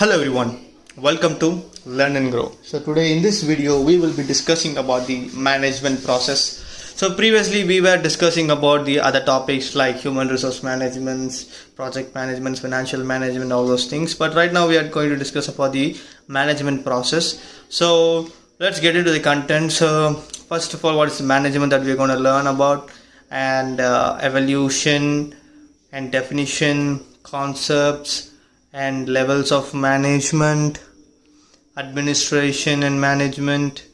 Hello everyone, welcome to Learn and Grow. So today in this video we will be discussing about the management process. So previously we were discussing about the other topics like human resource management, project management, financial management, all those things. But right now we are going to discuss about the management process. So let's get into the content. So first of all, what is the management that we're going to learn about, and evolution and definition, concepts and levels of management, administration and management.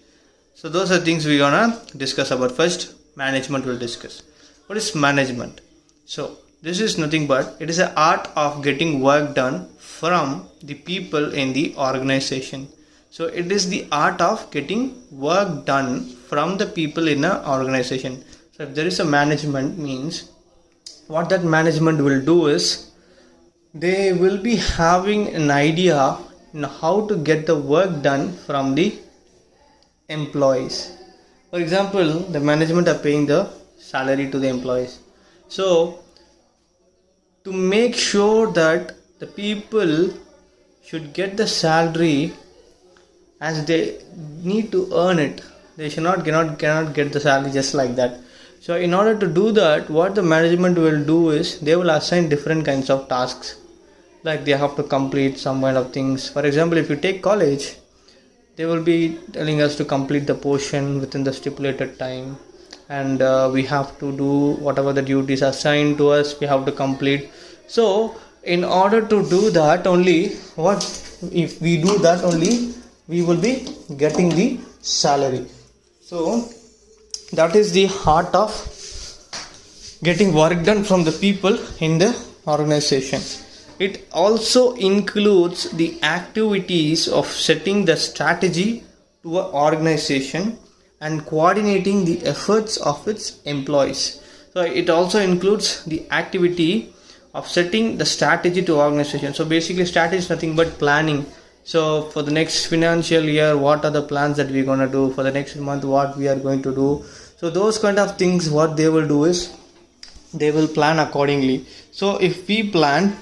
So those are things we're gonna discuss about. First, management we'll discuss. What is management? So this is nothing but it is an art of getting work done from the people in the organization. So it is the art of getting work done from the people in an organization. So if there is a management, means what that management will do is they will be having an idea on how to get the work done from the employees. For example, the management are paying the salary to the employees. So to make sure that the people should get the salary as they need to earn it, they cannot get the salary just like that. So in order to do that, what the management will do is they will assign different kinds of tasks, like they have to complete some kind of things. For example, if you take college, they will be telling us to complete the portion within the stipulated time, and we have to do whatever the duties assigned to us, we have to complete. So in order to do that only, if we do that only, we will be getting the salary. So that is the heart of getting work done from the people in the organization. It also includes the activities of setting the strategy to an organization and coordinating the efforts of its employees. So it also includes the activity of setting the strategy to organization. So basically strategy is nothing but planning. So for the next financial year, what are the plans that we're going to do? For the next month, what we are going to do? So those kind of things, what they will do is they will plan accordingly. So if we plan,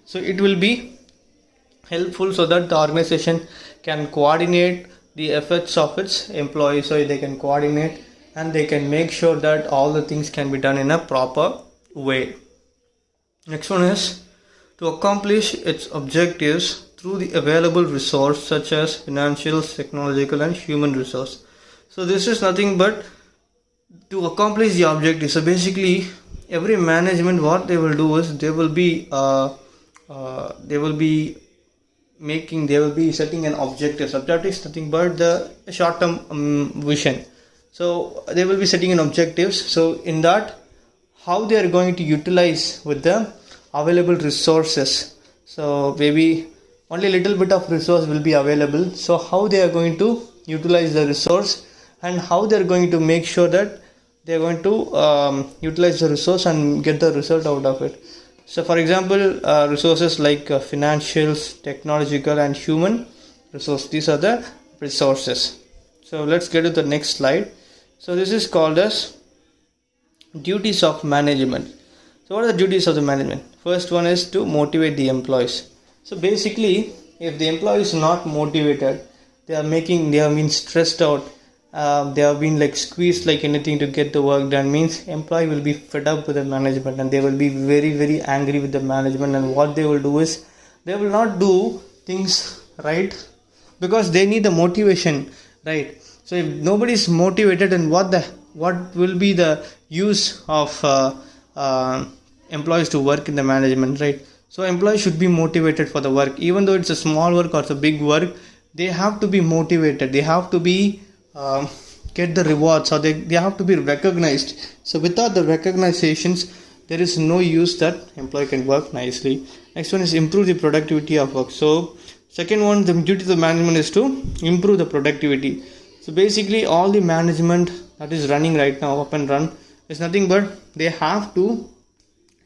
so it will be helpful so that the organization can coordinate the efforts of its employees. So they can coordinate and they can make sure that all the things can be done in a proper way. Next one is to accomplish its objectives through the available resource such as financial, technological and human resource. So this is nothing but to accomplish the objective. So basically every management, what they will do is they will be setting an objective. Objective is nothing but the short-term vision. So they will be setting an objectives. So in that, how they are going to utilize with the available resources. So maybe only little bit of resource will be available. So how they are going to utilize the resource and how they are going to make sure that they are going to utilize the resource and get the result out of it. So for example, resources like financials, technological and human resource, these are the resources. So let's get to the next slide. So this is called as duties of management. So what are the duties of the management? First one is to motivate the employees. So basically, if the employee is not motivated, they have been stressed out, they have been like squeezed like anything to get the work done, means employee will be fed up with the management and they will be very, very angry with the management. And what they will do is they will not do things right because they need the motivation, right? So if nobody is motivated, then what will be the use of employees to work in the management, right? So employees should be motivated for the work, even though it's a small work or it's a big work. They have to be motivated, they have to be get the rewards, or they have to be recognized. So without the recognizations, there is no use that employee can work nicely. Next one is improve the productivity of work. So second one, the duty of the management is to improve the productivity. So basically all the management that is running right now, up and run, is nothing but they have to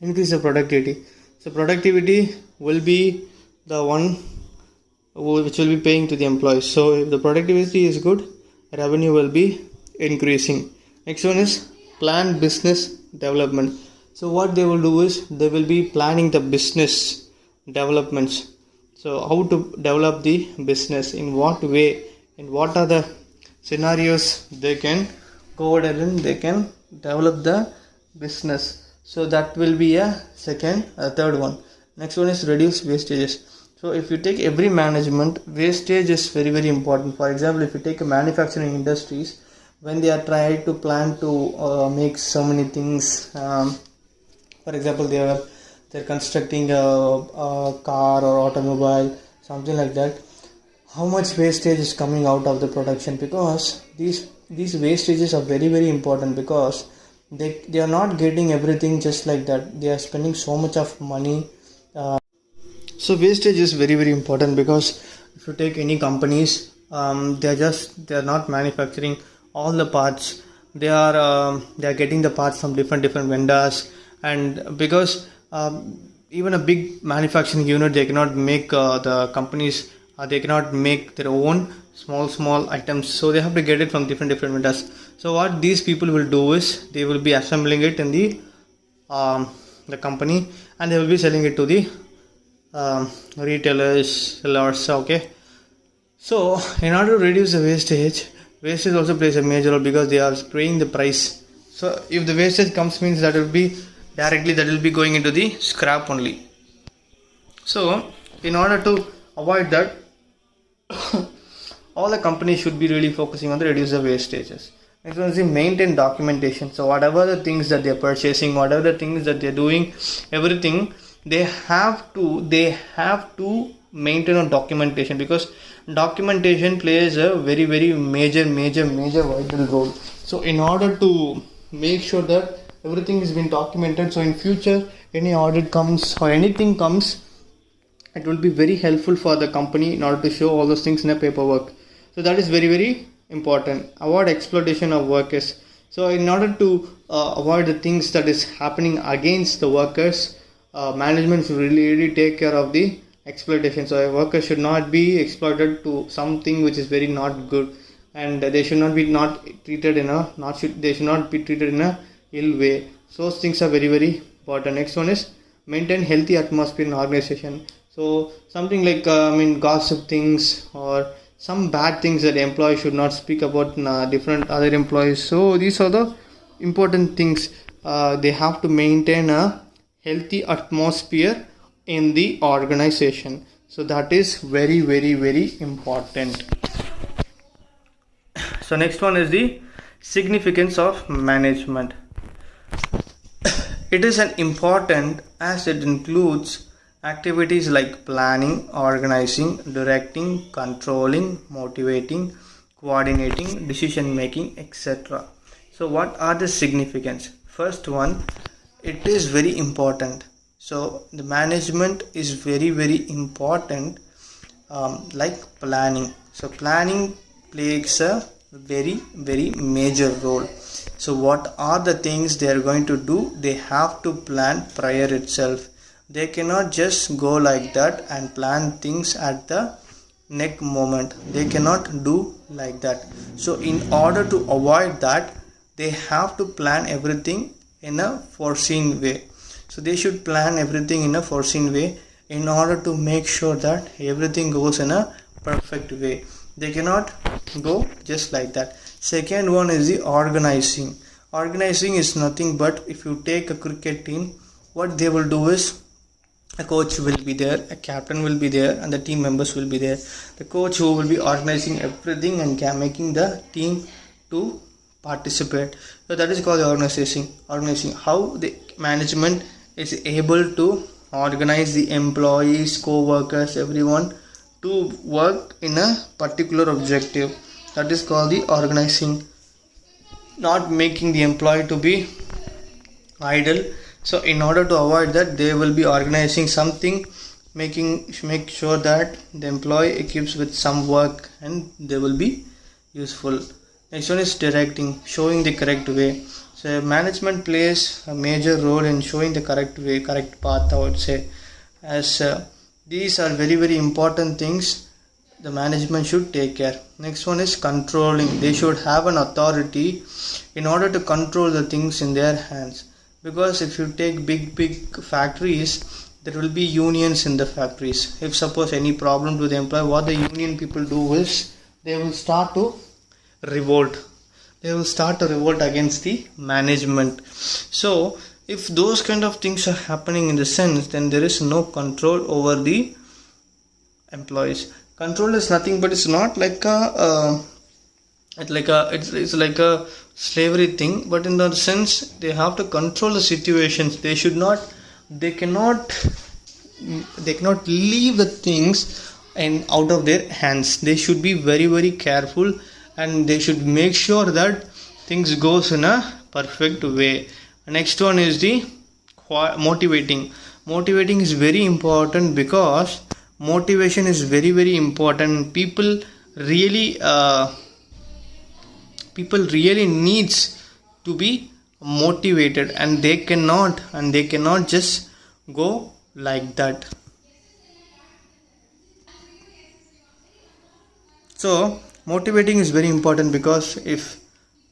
increase the productivity. So productivity will be the one which will be paying to the employees. So if the productivity is good, revenue will be increasing. Next one is plan business development. So what they will do is they will be planning the business developments. So how to develop the business, in what way, in what are the scenarios they can go ahead and they can develop the business. So that will be a third one. Next one is reduce wastages. So if you take every management, wastage is very very important. For example, if you take a manufacturing industries, when they are trying to plan to make so many things, for example, they're constructing a car or automobile, something like that. How much wastage is coming out of the production? Because these wastages are very very important, because they are not getting everything just like that. They are spending so much of money. So wastage is very very important, because if you take any companies, they are not manufacturing all the parts. They are getting the parts from different vendors, and because even a big manufacturing unit, they cannot make the companies, they cannot make their own small items, so they have to get it from different vendors. So what these people will do is, they will be assembling it in the company, and they will be selling it to the retailers, sellers. Okay, so in order to reduce the wastage also plays a major role, because they are paying the price. So if the wastage comes, means that will be going into the scrap only. So in order to avoid that, all the companies should be really focusing on the reduce the wastages. Next one is the maintain documentation. So whatever the things that they're purchasing, whatever the things that they're doing, everything they have to maintain on documentation, because documentation plays a very very major vital role. So in order to make sure that everything is been documented, so in future any audit comes or anything comes, it will be very helpful for the company in order to show all those things in a paperwork. So that is very very important. Avoid exploitation of workers. So in order to avoid the things that is happening against the workers, management should really take care of the exploitation. So a worker should not be exploited to something which is very not good, and they should not be treated in a ill way. So those things are very very important. Next one is maintain healthy atmosphere in organization. So something like gossip things or some bad things that employees should not speak about different other employees. So these are the important things. They have to maintain a healthy atmosphere in the organization. So that is very very very important. So next one is the significance of management. It is an important as it includes activities like planning, organizing, directing, controlling, motivating, coordinating, decision making, etc. So what are the significance? First one, it is very important. So the management is very very important, like planning. So planning plays a very very major role. So what are the things they are going to do? They have to plan prior itself. They cannot just go like that and plan things at the next moment. They cannot do like that. So in order to avoid that, they have to plan everything in a foreseen way. So they should plan everything in a foreseen way in order to make sure that everything goes in a perfect way. They cannot go just like that. Second one is the organizing. Organizing is nothing but, if you take a cricket team, what they will do is, a coach will be there, a captain will be there, and the team members will be there. The coach who will be organizing everything and making the team to participate. So that is called organizing. How the management is able to organize the employees, co-workers, everyone to work in a particular objective. That is called the organizing. Not making the employee to be idle. So in order to avoid that, they will be organizing something, make sure that the employee equips with some work and they will be useful. Next one is directing, showing the correct way. So management plays a major role in showing the correct way, correct path, I would say. As these are very very important things the management should take care. Next one is controlling. They should have an authority in order to control the things in their hands. Because if you take big factories, there will be unions in the factories. If suppose any problem to the employee, what the union people do is they will start to revolt. They will start to revolt against the management. So if those kind of things are happening in the sense, then there is no control over the employees. Control is nothing but it's not like it's like a slavery thing, but in the sense they have to control the situations. They cannot leave the things and out of their hands. They should be very, very careful, and they should make sure that things goes in a perfect way. Next one is the motivating. Motivating is very important because motivation is very, very important. People really needs to be motivated, and they cannot just go like that. So motivating is very important, because if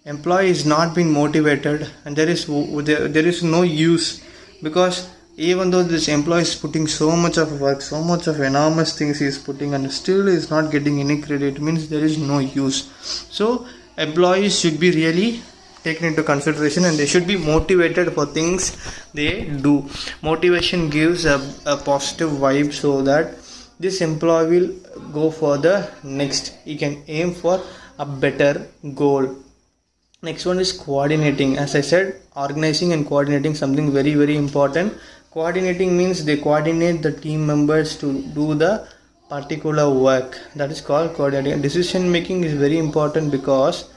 employee is not being motivated, and there is no use, because even though this employee is putting so much of work, so much of enormous things he is putting, and still is not getting any credit, means there is no use. So employees should be really taken into consideration, and they should be motivated for things they do. Motivation gives a positive vibe, so that this employee will go for the next. He can aim for a better goal. Next one is coordinating. As I said, organizing and coordinating, something very, very important. Coordinating means they coordinate the team members to do the particular work. That is called coordinating. Decision making is very important, because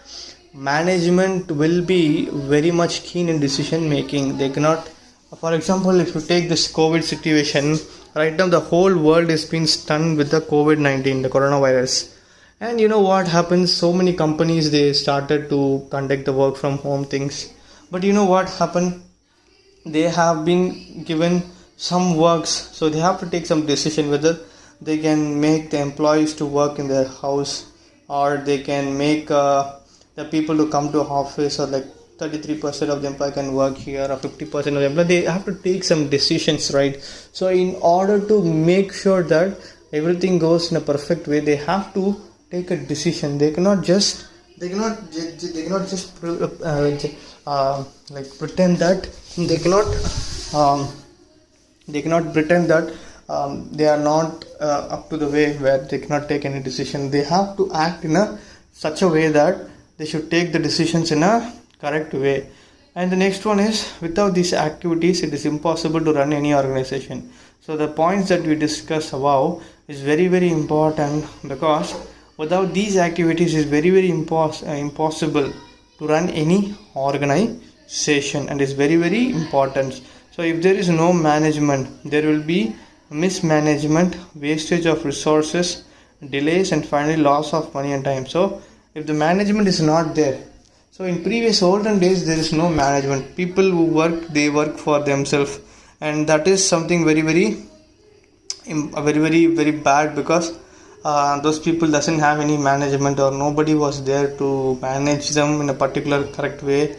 management will be very much keen in decision making. They cannot, for example, if you take this COVID situation, right now the whole world is being stunned with the COVID-19, the coronavirus. And you know what happens? So many companies, they started to conduct the work from home things. But you know what happened? They have been given some works, so they have to take some decision whether they can make the employees to work in their house, or they can make the people to come to office, or like 33% of the employee can work here, or 50% of the employee. They have to take some decisions, right? So in order to make sure that everything goes in a perfect way, they have to take a decision. They cannot just pretend that they are not up to the way where they cannot take any decision. They have to act in such a way that they should take the decisions in a correct way. And the next one is, without these activities, it is impossible to run any organization. So the points that we discussed above is very, very important, because without these activities, it is very, very impossible to run any organization, and is very, very important. So if there is no management, there will be mismanagement, wastage of resources, delays, and finally loss of money and time. So if the management is not there, so in previous olden days, there is no management. People who work, they work for themselves, and that is something very, very bad, because those people doesn't have any management, or nobody was there to manage them in a particular correct way.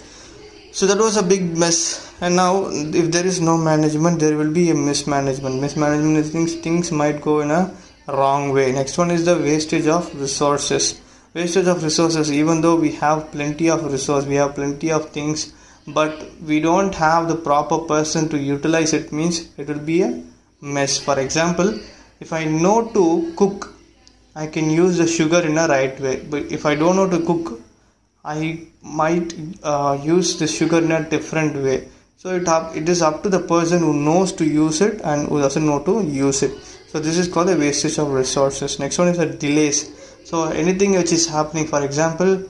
So that was a big mess. And now if there is no management, there will be a mismanagement. Mismanagement means things might go in a wrong way. Next one is the wastage of resources. Wastage of resources. Even though we have plenty of resource, we have plenty of things, but we don't have the proper person to utilize it, means it will be a mess. For example, if I know to cook, I can use the sugar in a right way. But if I don't know to cook, I might use the sugar in a different way. So it is up to the person who knows to use it and who doesn't know to use it. So this is called a wastage of resources. Next one is the delays. So anything which is happening, for example,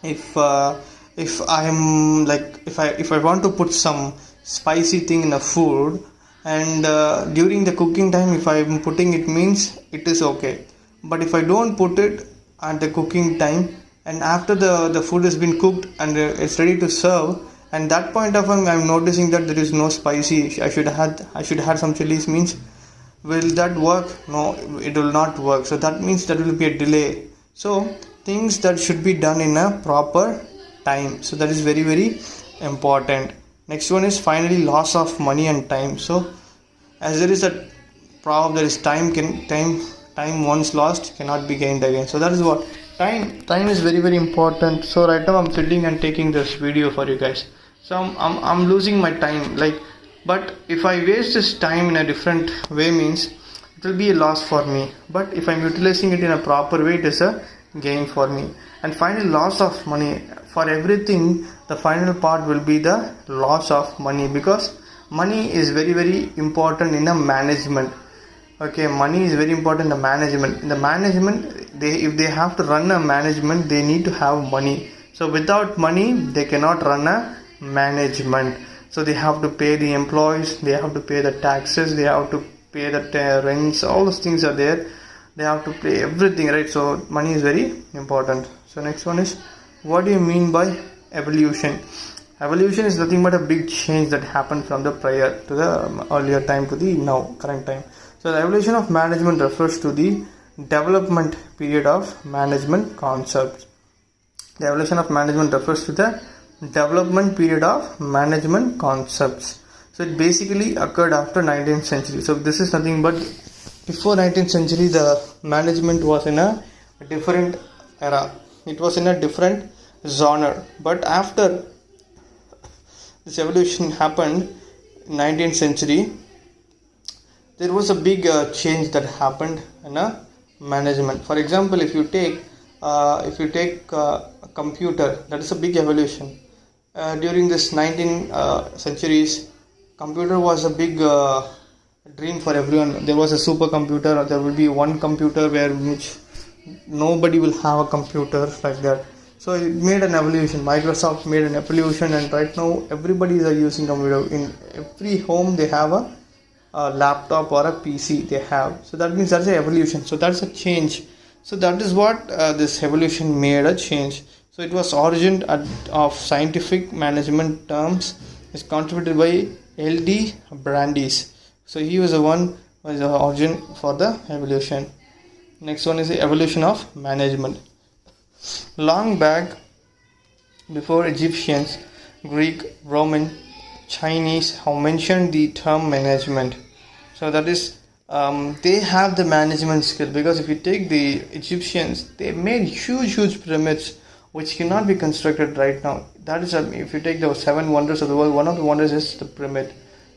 if I want to put some spicy thing in a food, and during the cooking time, if I am putting it, means it is okay. But if I don't put it at the cooking time, and after the food has been cooked and it's ready to serve, and that point of time I am noticing that there is no spicy, I should have some chilies, means will that work? No, it will not work. So that means there will be a delay. So things that should be done in a proper time. So that is very, very important. Next one is finally loss of money and time. So as there is a proverb, there is time once lost cannot be gained again. So that is what time is very very important. So right now I'm sitting and taking this video for you guys. So I'm losing my time, like, but if I waste this time in a different way, means it will be a loss for me. But if I'm utilizing it in a proper way, it is a gain for me. And finally, loss of money. For everything, the final part will be the loss of money, because money is very very important in a management. Okay, money is very important in the management. In the management, if they have to run a management, they need to have money. So without money, they cannot run a management. So they have to pay the employees, they have to pay the taxes, they have to pay the rents, all those things are there. They have to pay everything, right? So money is very important. So next one is, what do you mean by evolution? Evolution is nothing but a big change that happened from the prior to the earlier time to the now current time. So the evolution of management refers to the development period of management concepts. The evolution of management refers to the development period of management concepts. So it basically occurred after 19th century. So this is nothing but before 19th century, the management was in a different era. It was in a different genre. But after this evolution happened in 19th century, there was a big change that happened in a management. For example, if you take a computer, that is a big evolution. During this 19th centuries, computer was a big dream for everyone. There was a supercomputer, or there will be one computer which nobody will have a computer like that. So it made an evolution. Microsoft made an evolution, and right now everybody is using computer. In every home they have a laptop or a PC they have. So that means that's an evolution. So that's a change. So that is what this evolution made a change. So it was origin of scientific management terms is contributed by L.D. Brandeis. So he was the one who was the origin for the evolution. Next one is the evolution of management. Long back, before Egyptians, Greek, Roman, Chinese have mentioned the term management. So that is, they have the management skill, because if you take the Egyptians, they made huge pyramids which cannot be constructed right now. That is, if you take the 7 wonders of the world, one of the wonders is the pyramid.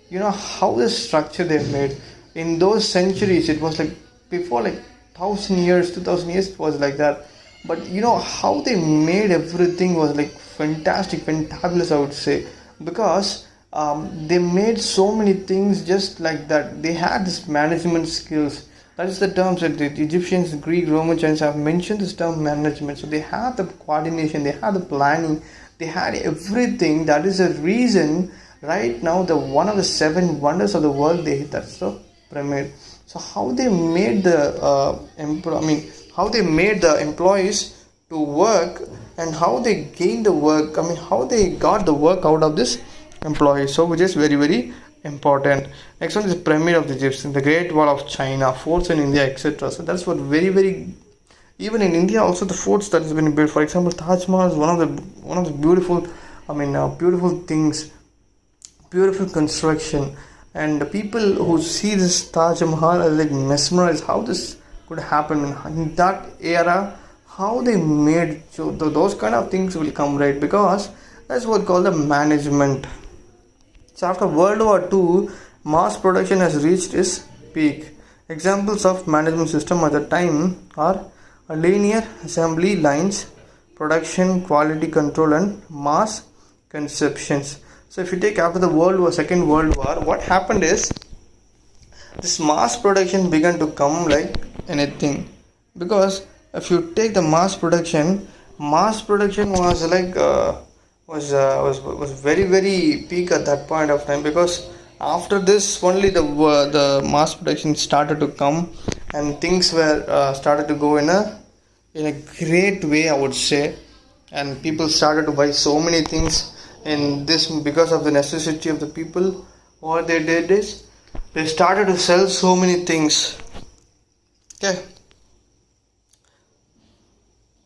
You know how the structure they made in those centuries. It was like before, like 1,000 years, 2,000 years, it was like that. But you know how they made everything was like fantastic, fantabulous, I would say, because they made so many things just like that. They had this management skills. That is the terms that the Egyptians, Greek, Roman, Chinese have mentioned this term management. So they had the coordination, they had the planning, they had everything. That is the reason right now the one of the 7 wonders of the world, that's the pyramid. So how they made the how they made the employees to work, and how they gained the work, how they got the work out of this employees. So which is very very important. Next one is the pyramid of the Egyptians, the Great Wall of China, forts in India, etc. So that's what very very, even in India also, the forts that has been built. For example, Taj Mahal is one of the beautiful, beautiful things, beautiful construction, and the people who see this Taj Mahal are like mesmerized how this could happen in that era, how they made. So those kind of things will come, right? Because that's what called the management. So after World War II, mass production has reached its peak. Examples of management system at the time are linear assembly lines, production, quality control, and mass conceptions. So if you take after the Second World War, what happened is this mass production began to come like anything. Because if you take the mass production was like was very very peak at that point of time, because after this only the mass production started to come, and things were started to go in a great way, I would say, and people started to buy so many things in this because of the necessity of the people. What they did is they started to sell so many things. Okay,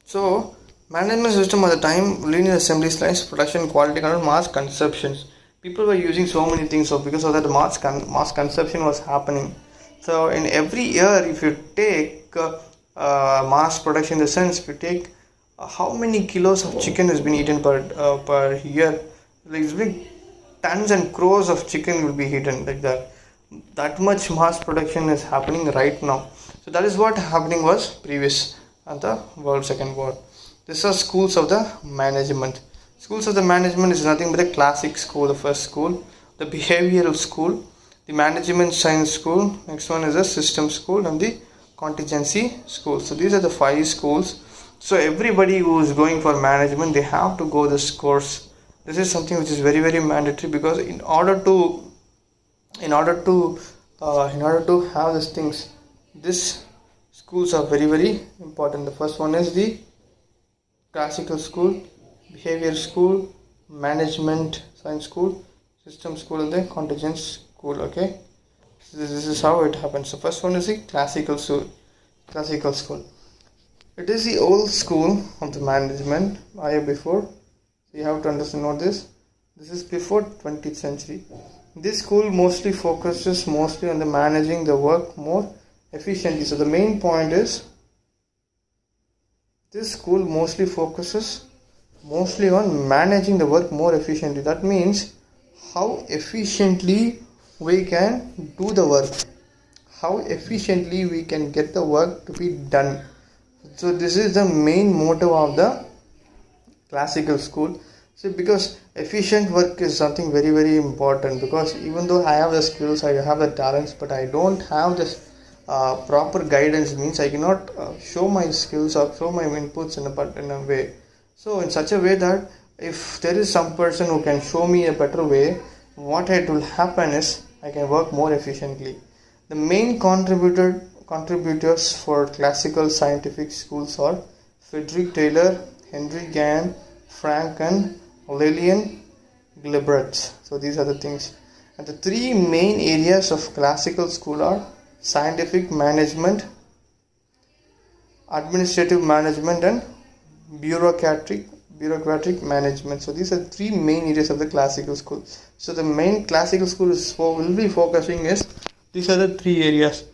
so management system at the time, linear assembly lines, production, quality control, mass conceptions. people were using so many things. So because of that, mass consumption was happening. So in every year, if you take mass production, in the sense, if you take how many kilos of chicken has been eaten per year, like it's been tons and crores of chicken will be eaten, like that much mass production is happening right now. So that is what happening was previous at the world second war. These are schools of the management. Schools of the management is nothing but the classic school, the first school, the behavioral school, the management science school, next one is the system school, and the contingency school. So these are the 5 schools. So everybody who is going for management, they have to go this course. This is something which is very, very mandatory, because in order to have these things, these schools are very, very important. The first one is the classical school, behavior school, management science school, system school, and the contingent school. Okay, so this is how it happens. So first one is the classical school. It is the old school of the management before. So you have to understand what this is before 20th century. This school mostly focuses on the managing the work more efficiently. So the main point is, this school mostly focuses on managing the work more efficiently. That means how efficiently we can do the work, how efficiently we can get the work to be done. So this is the main motto of the classical school. So because efficient work is something very, very important, because even though I have the skills, I have the talents, but I don't have this proper guidance, means I cannot show my skills or show my inputs in a way. So in such a way that if there is some person who can show me a better way, what it will happen is I can work more efficiently. The main contributors for classical scientific schools are Frederick Taylor, Henry Gann, Frank, and Lillian Gilbert. So these are the things. And the 3 main areas of classical school are scientific management, administrative management, and bureaucratic management. So these are 3 main areas of the classical school. So the main classical school will be focusing is these are the 3 areas.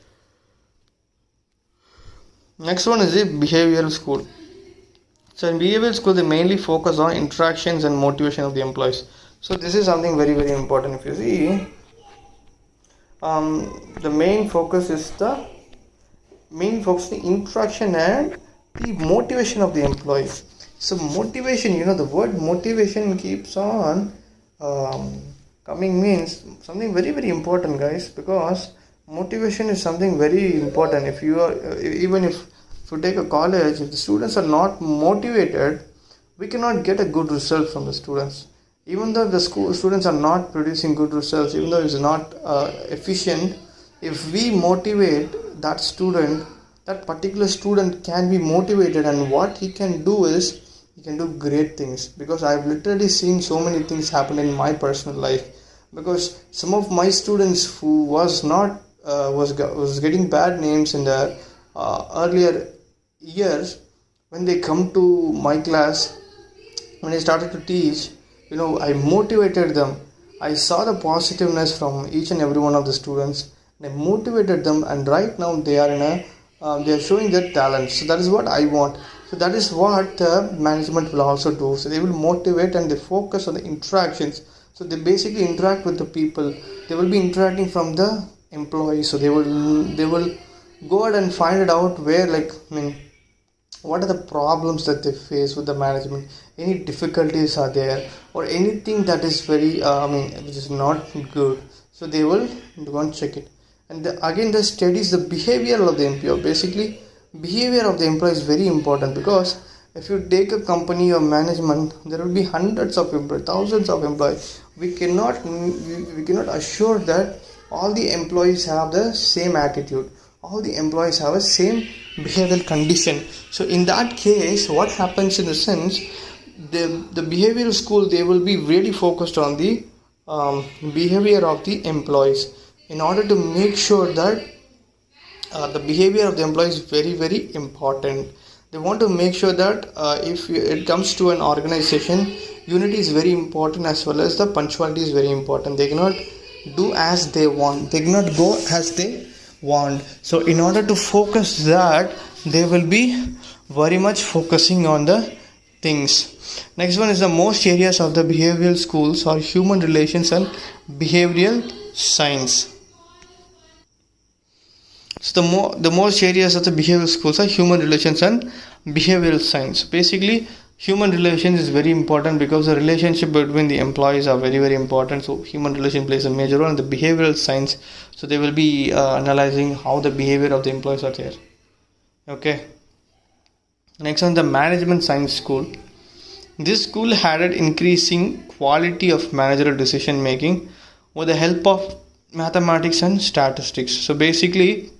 Next one is the behavioral school. So in behavioral school, they mainly focus on interactions and motivation of the employees. So this is something very, very important. If you see, the main focus is the interaction and the motivation of the employees. So motivation, the word motivation keeps on coming, means something very, very important, guys, because motivation is something very important. If you take a college, if the students are not motivated, we cannot get a good result from the students. Even though the students are not producing good results, even though it's not efficient, if we motivate that student, that particular student can be motivated, and what he can do is he can do great things. Because I've literally seen so many things happen in my personal life, because some of my students who was getting bad names in the earlier years, when they come to my class, when I started to teach, I motivated them. I saw the positiveness from each and every one of the students, and I motivated them, and right now they are they are showing their talents. So that is what I want. So that is what management will also do. So they will motivate, and they focus on the interactions. So they basically interact with the people. They will be interacting from the employees. So they will go ahead and find it out where, what are the problems that they face with the management, any difficulties are there, or anything that is very which is not good. So they will go and check it. And again, the studies the behavior of the employee. Basically, behavior of the employee is very important, because if you take a company or management, there will be hundreds of employees, thousands of employees. We cannot assure that all the employees have the same attitude, all the employees have a same behavioral condition. So in that case, what happens in the sense, the behavioral school, they will be really focused on the behavior of the employees, in order to make sure that the behavior of the employee is very, very important. They want to make sure that if it comes to an organization, unity is very important, as well as the punctuality is very important. They cannot do as they want, they cannot go as they want. So in order to focus that, they will be very much focusing on the things. Next one is the most areas of the behavioral schools are human relations and behavioral science. So the most areas of the behavioral schools are human relations and behavioral science. Basically, human relations is very important because the relationship between the employees are very important. So human relation plays a major role in the behavioral science. So they will be analyzing how the behavior of the employees are there. Okay. Next on the management science school. This school added increasing quality of managerial decision making with the help of mathematics and statistics. So basically,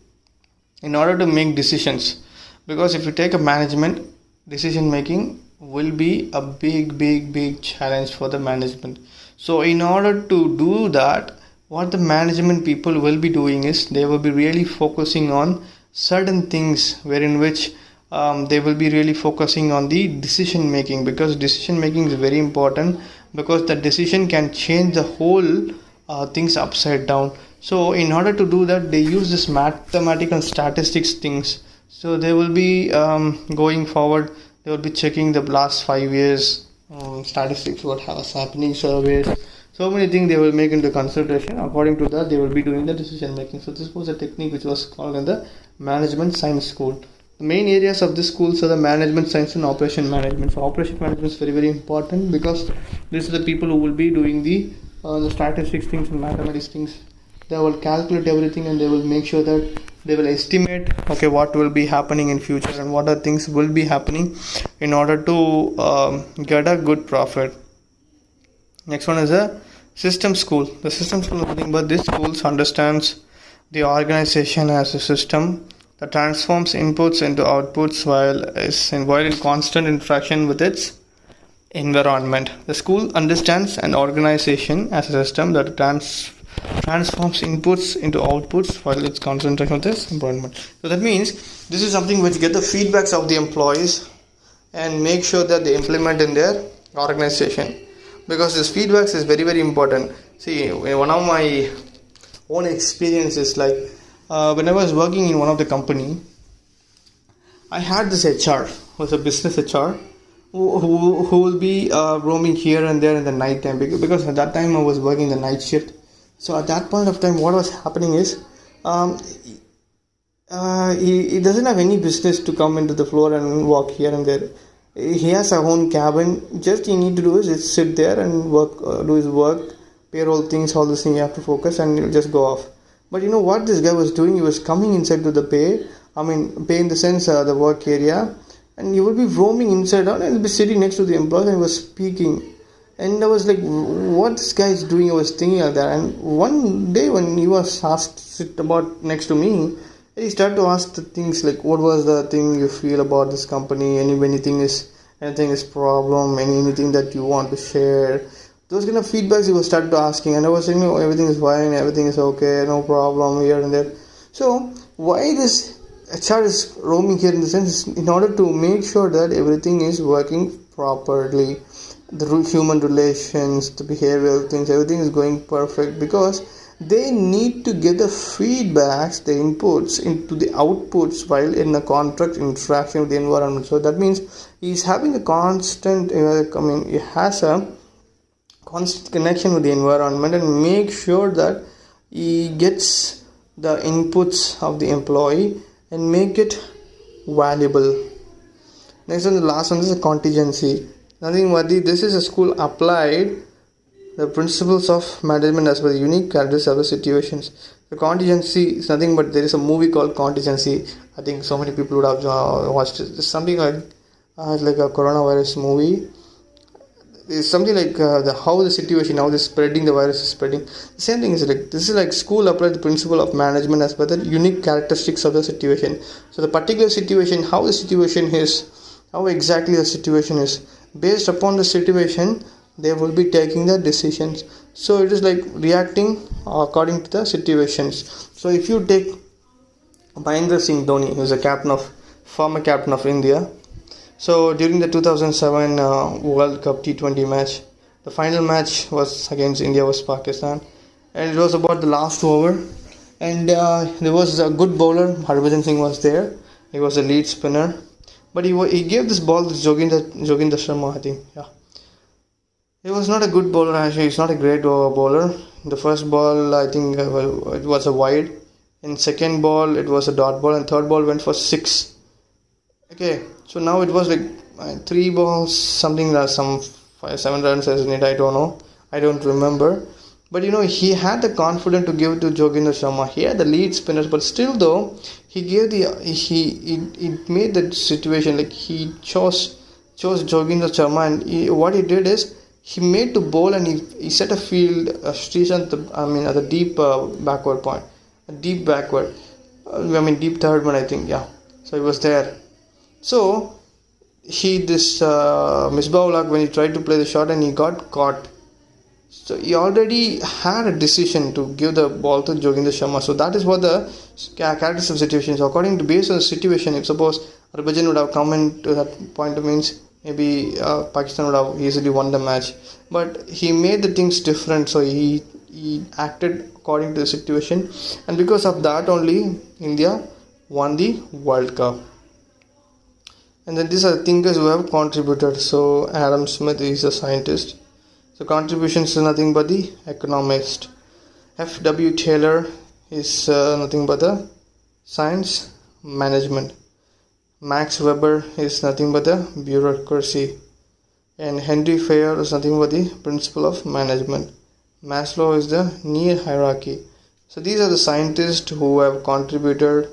in order to make decisions, because if you take a management, decision making will be a big challenge for the management. So in order to do that, what the management people will be doing is they will be really focusing on certain things wherein which they will be really focusing on the decision making, because decision making is very important, because the decision can change the whole things upside down. So in order to do that, they use this mathematical statistics things. So they will be going forward, they will be checking the last 5 years statistics, what was happening, surveys, so many things they will make into consideration. According to that, they will be doing the decision making. So this was a technique which was called in the management science school. The main areas of this school are the management science and operation management. So operation management is very important, because these are the people who will be doing the statistics things and mathematics things. They will calculate everything, and they will make sure that they will estimate what will be happening in future and what are things will be happening in order to get a good profit. Next one is a system school. The system school is nothing but this school understands the organization as a system that transforms inputs into outputs while in constant interaction with its environment. The school understands an organization as a system that transforms inputs into outputs while it's concentrating on this environment. So that means this is something which get the feedbacks of the employees and make sure that they implement in their organization, because this feedbacks is very important. See, one of my own experiences, like when I was working in one of the company, I had this HR who was a business HR who will be roaming here and there in the night time, because at that time I was working the night shift. So at that point of time, what was happening is he doesn't have any business to come into the floor and walk here and there. He has a own cabin. Just he need to do is just sit there and work, do his work, payroll things, all this thing you have to focus, and he'll just go off. But you know what this guy was doing? He was coming inside to the pay in the sense the work area, and he will be roaming inside out and he'll be sitting next to the employee, and he was speaking. And I was like, what this guy is doing? I was thinking like that. And one day when he was asked to sit about next to me, he started to ask the things like, what was the thing you feel about this company? Anything is problem? Anything that you want to share? Those kind of feedbacks he was started to asking. And I was saying, no, everything is fine, everything is okay, no problem here and there. So why this HR is roaming here in the sense in order to make sure that everything is working properly. The human relations, the behavioral things, everything is going perfect, because they need to get the feedbacks, the inputs into the outputs while in a contract interaction with the environment. So that means he's having a constant, he has a constant connection with the environment, and make sure that he gets the inputs of the employee and make it valuable. Next one, the last one is a contingency. Nothing but this is a school applied the principles of management as per the unique characteristics of the situations. The contingency is nothing but there is a movie called Contingency. I think so many people would have watched it. It's something like a coronavirus movie. It's something like how the situation, how the spreading, the virus is spreading. The same thing is like this is like school applied the principle of management as per the unique characteristics of the situation. So the particular situation, how the situation is, how exactly the situation is. Based upon the situation, they will be taking the decisions. So it is like reacting according to the situations. So if you take Mahendra Singh Dhoni, who is a former captain of India, So during the 2007 World Cup T20 match, the final match was against India was Pakistan, and it was about the last over. And there was a good bowler, Harbhajan Singh was there. He was a lead spinner, but he gave this ball to Joginder Sharma, I think. Yeah, he was not a good bowler actually. He's not a great bowler. The first ball, I think, it was a wide. In second ball, it was a dot ball, and third ball went for six. Okay, so now it was like three balls, something like some 5-7 runs as in it. I don't know. I don't remember. But he had the confidence to give it to Joginder Sharma. He had the lead spinners, but still though, he gave he made the situation like he chose Joginder Sharma, and what he did is he made to bowl, and he set a field at the deep backward point, a deep backward. Deep third one, I think. Yeah, so he was there. So Misbah-ul-Haq, when he tried to play the shot and he got caught. So he already had a decision to give the ball to Joginder Sharma. So that is what the characteristics of situation. So according to based on the situation, if suppose Harbhajan would have come into that point, means maybe Pakistan would have easily won the match. But he made the things different. So he acted according to the situation, and because of that only India won the World Cup. And then these are the thinkers who have contributed. So Adam Smith is a scientist. So contributions is nothing but the economist. F.W. Taylor is nothing but the science management. Max Weber is nothing but the bureaucracy. And Henry Fayol is nothing but the principle of management. Maslow is the need hierarchy. So these are the scientists who have contributed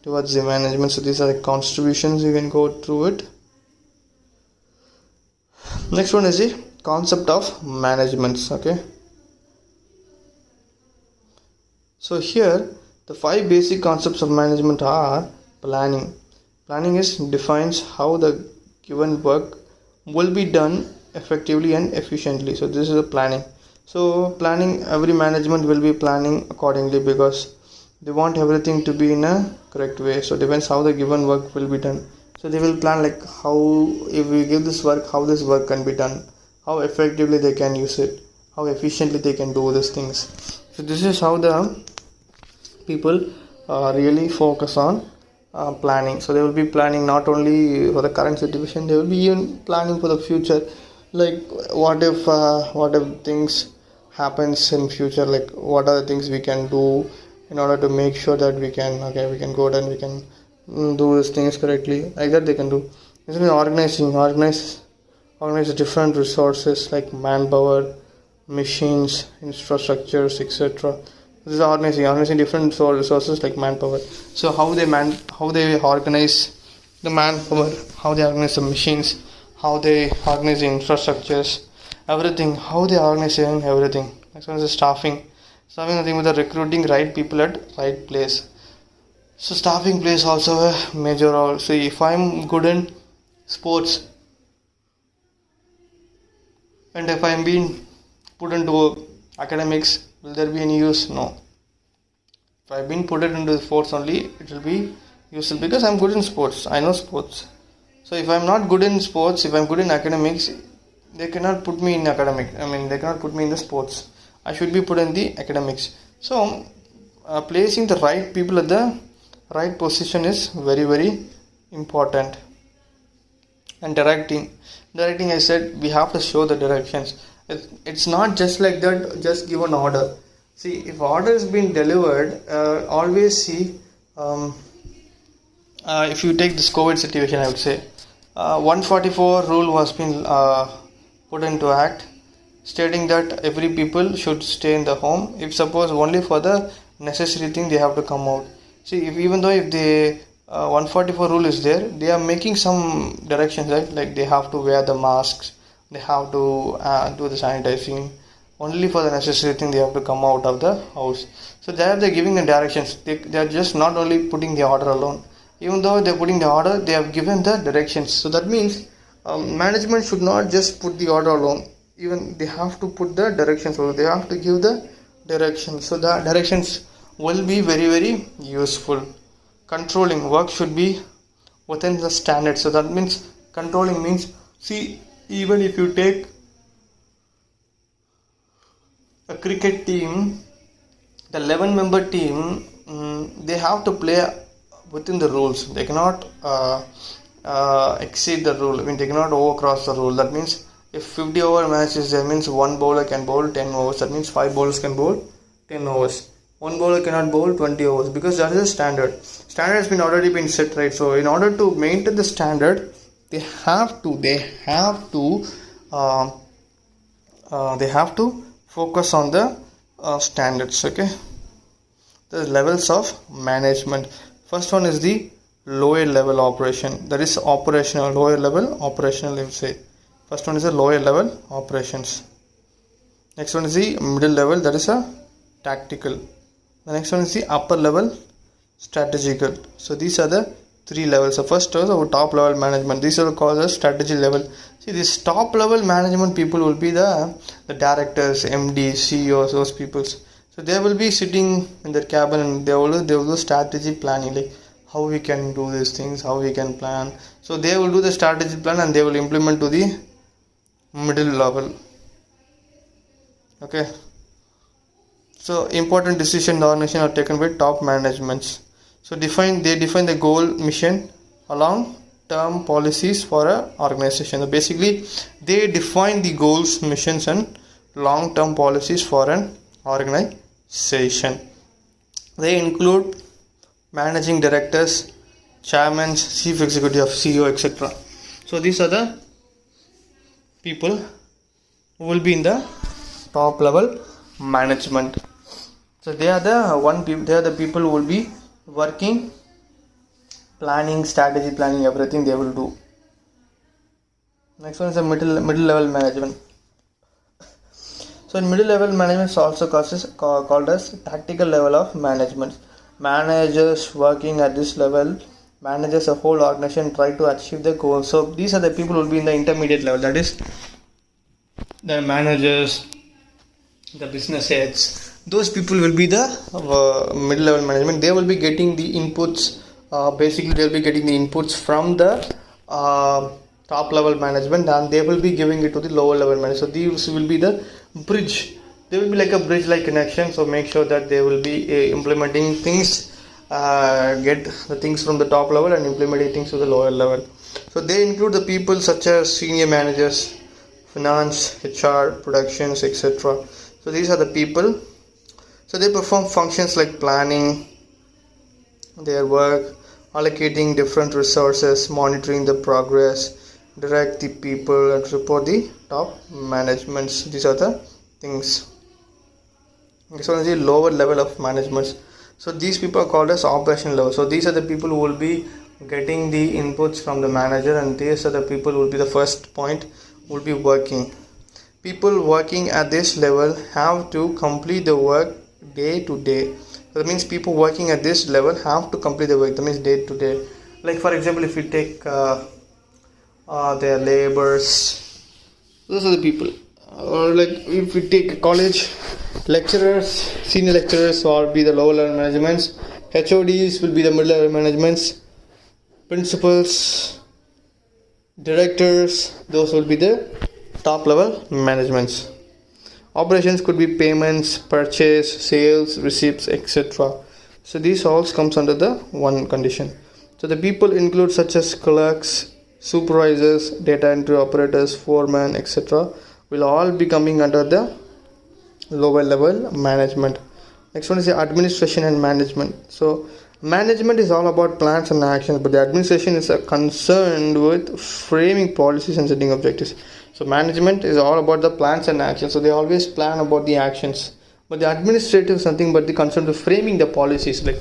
towards the management. So these are the contributions. You can go through it. Next one is the concept of management. Okay, so here the 5 basic concepts of management are planning. Planning defines how the given work will be done effectively and efficiently. So this is a planning. So planning, every management will be planning accordingly because they want everything to be in a correct way. So depends how the given work will be done. So they will plan like how, if we give this work, how this work can be done, how effectively they can use it, how efficiently they can do these things. So this is how the people really focus on planning. So they will be planning not only for the current situation, they will be even planning for the future. Like what if things happens in future, like what are the things we can do in order to make sure that we can go and we can do these things correctly, like that they can do. This is organize different resources like manpower, machines, infrastructures, etc. This is organizing different resources like manpower. So how they organize the manpower, how they organize the machines, how they organize the infrastructures, everything, how they organize everything. Next one is staffing. Staffing nothing but the recruiting right people at right place. So staffing plays also a major role. So if I'm good in sports and if I'm being put into academics, will there be any use? No. If I've been put into sports only, it will be useful because I'm good in sports. I know sports. So if I'm not good in sports, if I'm good in academics, they cannot put me in they cannot put me in the sports. I should be put in the academics. So placing the right people at the right position is very, very important. And directing, I said we have to show the directions. It's not just like that, just give an order. See, if order is being delivered, always see, if you take this COVID situation, I would say 144 rule was been put into act, stating that every people should stay in the home. If suppose only for the necessary thing they have to come out. See, even though the 144 rule is there, they are making some directions, right? Like they have to wear the masks, they have to do the sanitizing. Only for the necessary thing they have to come out of the house. So there they're giving the directions. They are just not only putting the order alone. Even though they're putting the order, they have given the directions. So that means management should not just put the order alone. Even they have to put the directions also. They have to give the directions. So the directions will be very, very useful. Controlling work should be within the standard. So that means Controlling means, see, even if you take a cricket team, the 11-member team, they have to play within the rules. They cannot exceed the rule. I mean, they cannot overcross the rule. That means if 50-over match is there, means one bowler can bowl 10 overs. That means 5 bowlers can bowl 10 overs. One bowler cannot bowl 20 overs because that is a standard. Standard has been already been set, right? So in order to maintain the standard, they have to focus on the standards. Okay, the levels of management. First one is the lower level operation, that is operational. Lower level operational, let's say. First one is the lower level operations. Next one is the middle level, that is a tactical. The next one is the upper level strategical. So these are the 3 levels. So first is our top level management. These are called as strategy level. See, this top level management people will be the directors, MD, CEOs, those people. So they will be sitting in their cabin and they will do strategy planning, like how we can do these things, how we can plan. So they will do the strategy plan and they will implement to the middle level. Okay. So important decisions in the organization are taken by top managements. So they define the goal, mission, along term policies for an organization. So basically, they define the goals, missions, and long term policies for an organization. They include managing directors, chairmen, chief executive, CEO, etc. So these are the people who will be in the top level management. So they are the people who will be working, planning, strategy planning, everything they will do. Next one is the middle level management. So in middle level management is also called as tactical level of management. Managers working at this level manages a whole organization, try to achieve the goal. So these are the people who will be in the intermediate level, that is the managers, the business heads. Those people will be the middle level management. They will be getting the inputs. Basically, they will be getting the inputs from the top level management, and they will be giving it to the lower level management. So these will be the bridge. They will be like a bridge like connection. So make sure that they will be implementing things, get the things from the top level and implementing things to the lower level. So they include the people such as senior managers, finance, HR, productions, etc. So these are the people. So they perform functions like planning their work, allocating different resources, monitoring the progress, direct the people, and report the top managements. These are the things. Next one is the lower level of management. So these people are called as operational level. So these are the people who will be getting the inputs from the manager, and these are the people who will be the first point, will be working. People working at this level have to complete the work day to day. So that means people working at this level have to complete the work. That means day to day. Like for example, if you take their laborers, those are the people. Or like if we take college lecturers, senior lecturers, or be the lower level managements. HODs will be the middle level managements. Principals, directors, those will be the top level managements. Operations could be payments, purchase, sales, receipts, etc. So these all comes under the one condition. So the people include such as clerks, supervisors, data entry operators, foremen, etc. will all be coming under the lower level management. Next one is the administration and management. So management is all about plans and actions, but the administration is concerned with framing policies and setting objectives. So management is all about the plans and actions. So they always plan about the actions. But the administrative is nothing but the concern of framing the policies. Like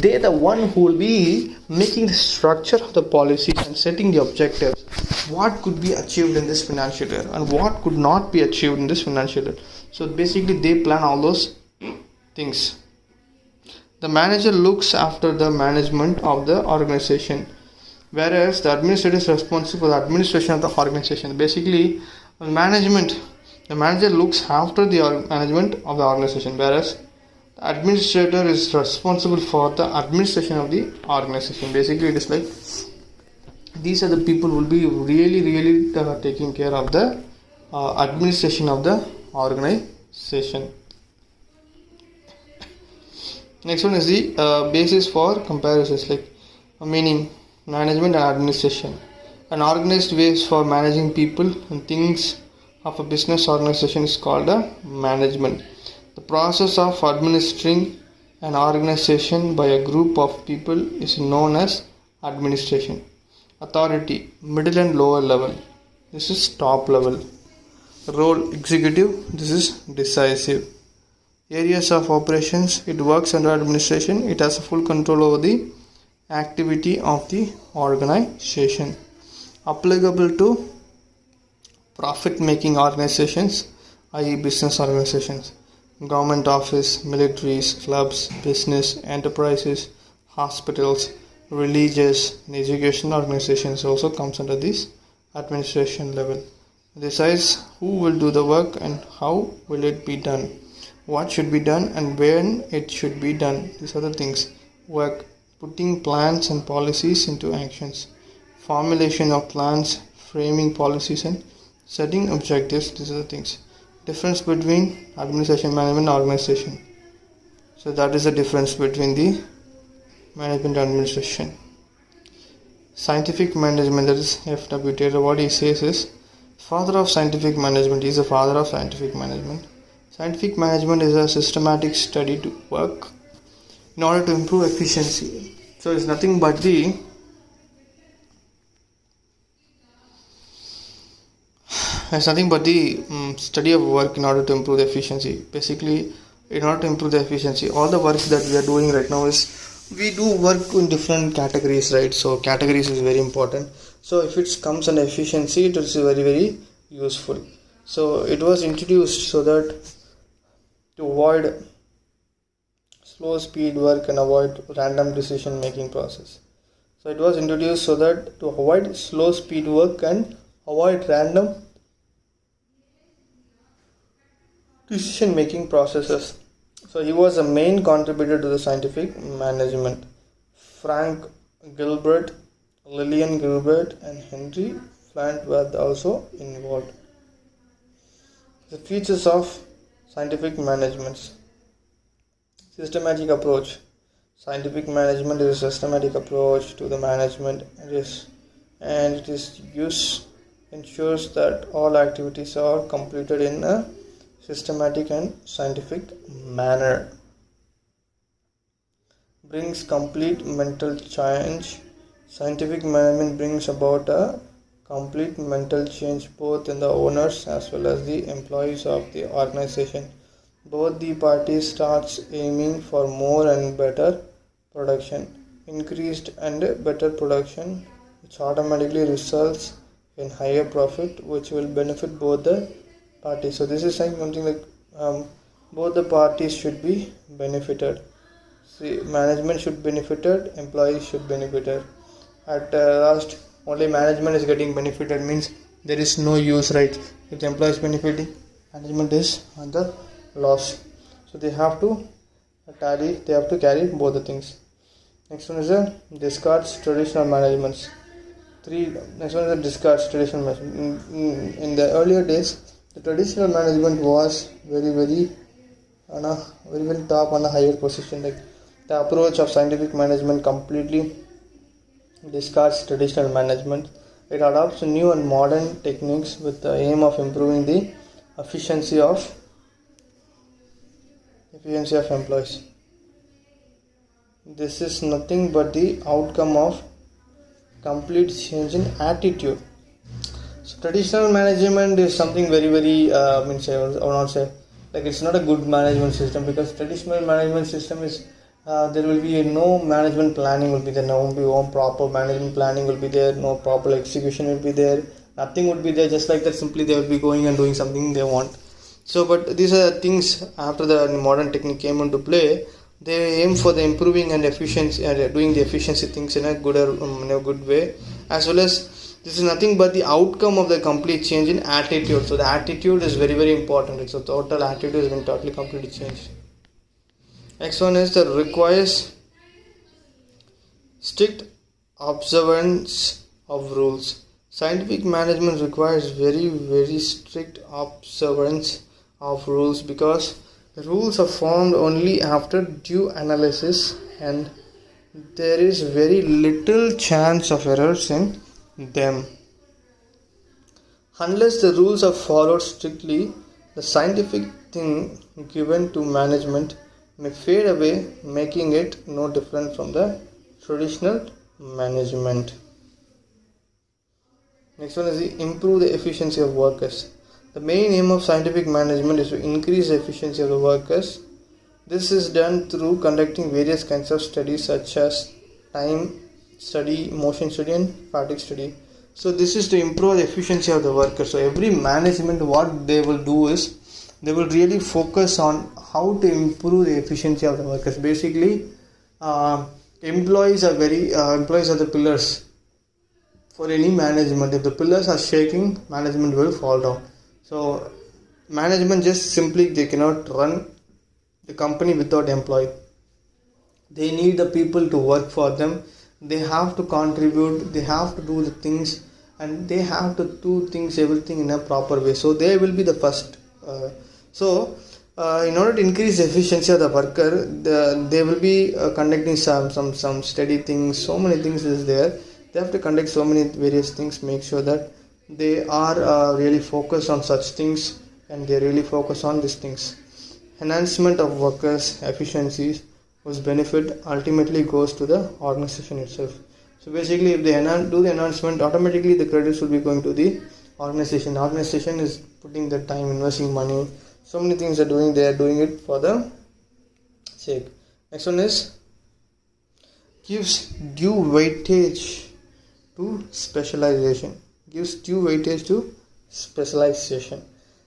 they're the one who will be making the structure of the policies and setting the objectives. What could be achieved in this financial year and what could not be achieved in this financial year. So basically they plan all those things. The manager looks after the management of the organization, whereas the administrator is responsible for the administration of the organization. Basically, the manager looks after the management of the organization, whereas the administrator is responsible for the administration of the organization. Basically, it is like These are the people who will be really taking care of the administration of the organization. Next one is the basis for comparisons, like meaning, management and administration. An organized ways for managing people and things of a business organization is called a management. The process of administering an organization by a group of people is known as administration. Authority, middle and lower level. This is top level. Role, executive. This is decisive. Areas of operations, it works under administration. It has full control over the activity of the organization. Applicable to profit making organizations, i.e. business organizations, government office, militaries, clubs, business, enterprises, hospitals, religious and educational organizations also comes under this administration level. Decides who will do the work and how will it be done, what should be done and when it should be done. These are the things. Work, putting plans and policies into actions. Formulation of plans, framing policies and setting objectives. These are the things. Difference between administration, management and organization. So that is the difference between the management and administration. Scientific management, that is F.W. Taylor, what he says is father of scientific management. He is the father of scientific management. Scientific management is a systematic study to work in order to improve efficiency. So it's nothing but the study of work in order to improve the efficiency. Basically, in order to improve the efficiency, all the work that we are doing right now is we do work in different categories, right? So categories is very important. So if it comes under efficiency, it is very useful. So it was introduced so that to avoid slow speed work and avoid random decision making process. So it was introduced so that to avoid slow speed work and avoid random decision making processes. So he was a main contributor to the scientific management. Frank Gilbert, Lillian Gilbert and Henry Flant were also involved. The features of scientific management. Systematic approach. Scientific management is a systematic approach to the management and it is ensures that all activities are completed in a systematic and scientific manner. Brings complete mental change. Scientific management brings about a complete mental change both in the owners as well as the employees of the organization. Both the parties starts aiming for more and better production. Increased and better production, which automatically results in higher profit, which will benefit both the parties. So this is something like both the parties should be benefited. See, management should benefited, employees should benefited. At last, only management is getting benefited means there is no use, right? If the employees benefiting, management is on the loss. So they have to carry both the things. Next one is a discards traditional managements. Next one is a discards traditional management. In the earlier days, the traditional management was very top on a higher position. Like the approach of scientific management completely discards traditional management. It adopts new and modern techniques with the aim of improving the efficiency of employees. This is nothing but the outcome of complete change in attitude. So traditional management is something very I will not say like it's not a good management system, because traditional management system is there will be no management planning will be there, no proper management planning will be there, no proper execution will be there, nothing would be there, just like that simply they will be going and doing something they want. So but these are things after the modern technique came into play, they aim for the improving and efficiency and doing the efficiency things in a good way, as well as this is nothing but the outcome of the complete change in attitude. So the attitude is very important. So total attitude has been totally completely changed. Next one is that requires strict observance of rules. Scientific management requires very strict observance of rules because the rules are formed only after due analysis and there is very little chance of errors in them. Unless the rules are followed strictly, the scientific thing given to management may fade away, making it no different from the traditional management. Next one is improve the efficiency of workers. The main aim of scientific management is to increase the efficiency of the workers. This is done through conducting various kinds of studies such as time study, motion study and fatigue study. So this is to improve the efficiency of the workers. So every management, what they will do is they will really focus on how to improve the efficiency of the workers. Basically, employees are the pillars for any management. If the pillars are shaking, management will fall down. So management just simply they cannot run the company without employee. They need the people to work for them. They have to contribute. They have to do the things, and they have to do everything in a proper way. So they will be the first. In order to increase the efficiency of the worker, they will be conducting some steady things. So many things is there. They have to conduct so many various things. Make sure that they are really focused on such things, and they really focus on these things. Enhancement of workers' efficiencies whose benefit ultimately goes to the organization itself. So basically, if they do the enhancement, automatically the credits will be going to the organization. The organization is putting the time, investing money. So many things are doing. They are doing it for the sake. Next one is gives due weightage to specialization.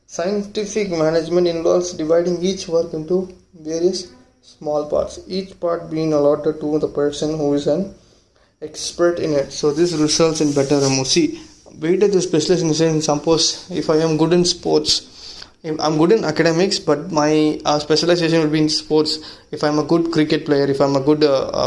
Scientific management involves dividing each work into various small parts, each part being allotted to the person who is an expert in it. So this results in better MO. See, weighted to specialization. Suppose if I am good in sports, if I'm good in academics, but my specialization will be in sports. If I'm a good cricket player, if I'm a good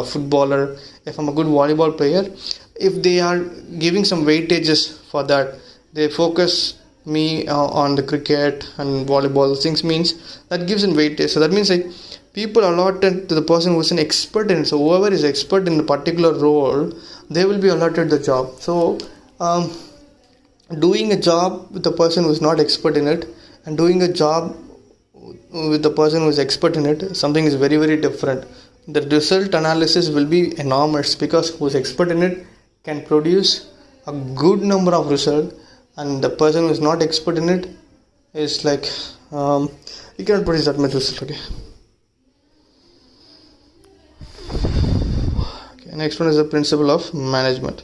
footballer, if I'm a good volleyball player, if they are giving some weightages for that, they focus me on the cricket and volleyball things, means that gives in weightage. So that means like people allotted to the person who is an expert in it. So whoever is expert in a particular role, they will be allotted the job. So doing a job with the person who is not expert in it and doing a job with the person who is expert in it, something is very different. The result analysis will be enormous because who is expert in it can produce a good number of results, and the person who is not expert in it is like you cannot produce that much result. Okay, next one is the principle of management.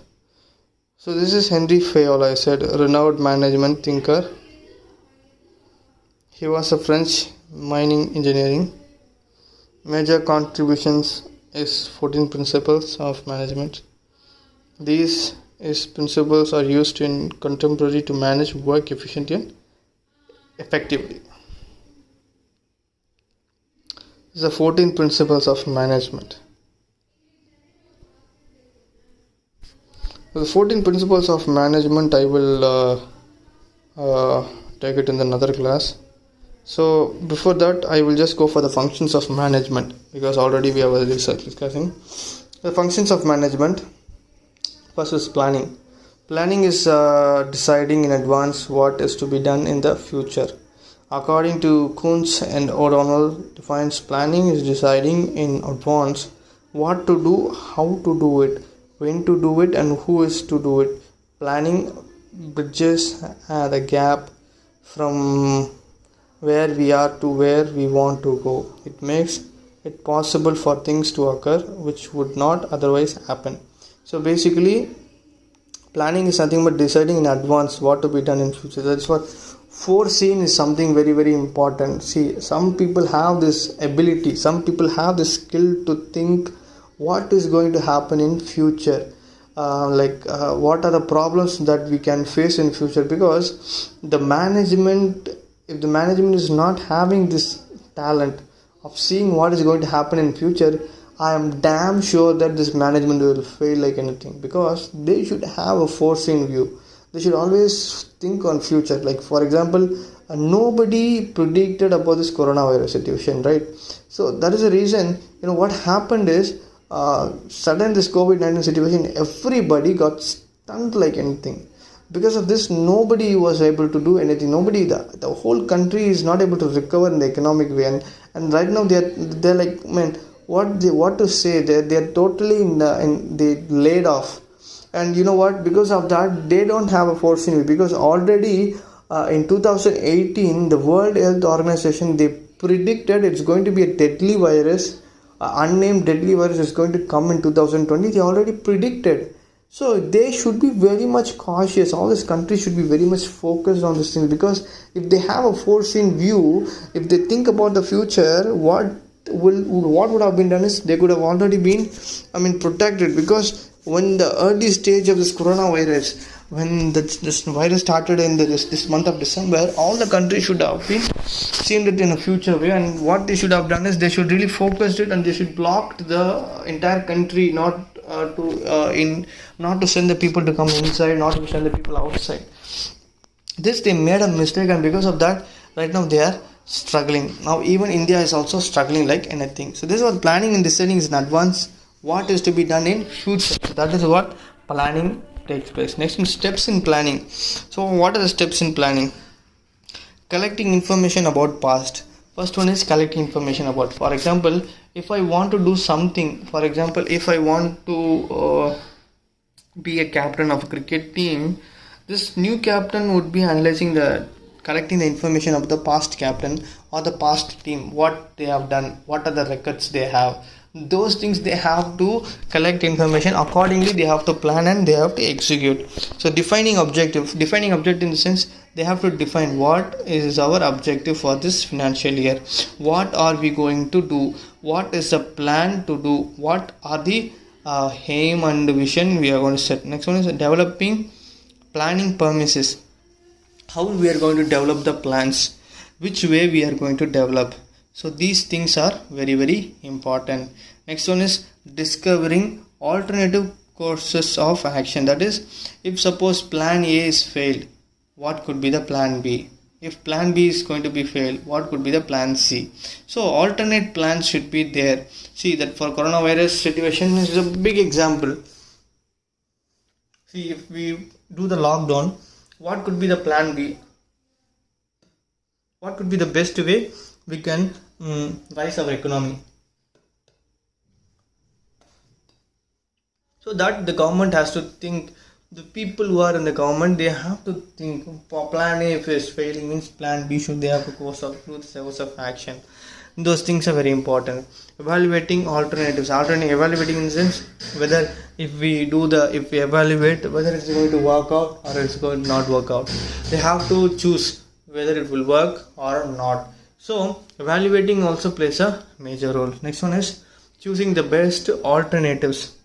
So this is Henry Fayol, I said, renowned management thinker. He was a French mining engineering. Major contributions is 14 principles of management. These principles are used in contemporary to manage work efficiently and effectively. These are 14 principles of management. The 14 principles of management I will take it in another class. So before that I will just go for the functions of management, because already we have already discussing the functions of management. First is planning. Planning is deciding in advance what is to be done in the future. According to Kuntz and O'Donnell, defines planning is deciding in advance what to do, how to do it, when to do it, and who is to do it. Planning bridges the gap from where we are to where we want to go. It makes it possible for things to occur which would not otherwise happen. So basically, planning is nothing but deciding in advance what to be done in future. That's what foreseeing is something very important. See, some people have this ability, some people have the skill to think what is going to happen in future. What are the problems that we can face in future, because if the management is not having this talent of seeing what is going to happen in future, I am damn sure that this management will fail like anything, because they should have a foreseen view. They should always think on future. Like for example, nobody predicted about this coronavirus situation, right? So that is the reason, what happened is, sudden this COVID-19 situation, everybody got stunned like anything. Because of this, nobody was able to do anything. Nobody, the whole country is not able to recover in the economic way, and right now they're like, man, what to say? They're totally they laid off. And you know what? Because of that, they don't have a foreseen view, because already in 2018, the World Health Organization, they predicted it's going to be a deadly virus, unnamed deadly virus is going to come in 2020. They already predicted. So they should be very much cautious. All these countries should be very much focused on this thing, because if they have a foreseen view, if they think about the future, what would have been done is they could have already been, protected. Because when the early stage of this coronavirus, when this virus started in this month of December, all the countries should have been seen it in a future way, and what they should have done is they should really focus it, and they should block the entire country, not to send the people to come inside, not to send the people outside. This they made a mistake, and because of that, right now they are struggling. Now even India is also struggling like anything. So this is what planning and deciding is in advance what is to be done in future. So that is what planning takes place. Next is steps in planning. So what are the steps in planning? Collecting information about past. First one is collecting information about, for example, if I want to do something, for example, if I want to be a captain of a cricket team, this new captain would be collecting the information of the past captain or the past team, what they have done, what are the records they have. Those things they have to collect information. Accordingly, they have to plan and they have to execute. So defining objective in the sense, they have to define what is our objective for this financial year, what are we going to do, what is the plan to do, what are the aim and vision we are going to set. Next one is developing planning premises. How we are going to develop the plans, which way we are going to develop. So these things are very, very important. Next one is discovering alternative courses of action. That is, if suppose plan A is failed, what could be the plan B? If plan B is going to be failed, what could be the plan C? So alternate plans should be there. See that for coronavirus situation is a big example. See, if we do the lockdown, what could be the plan B? What could be the best way we can rise our economy? So that the government has to think. The people who are in the government, they have to think. Plan A if is failing means plan B should they have to course of action. Those things are very important. Evaluating alternatives. Evaluating in the sense whether if we evaluate whether it's going to work out or it's going to not work out. They have to choose whether it will work or not. So evaluating also plays a major role. Next one is choosing the best alternatives.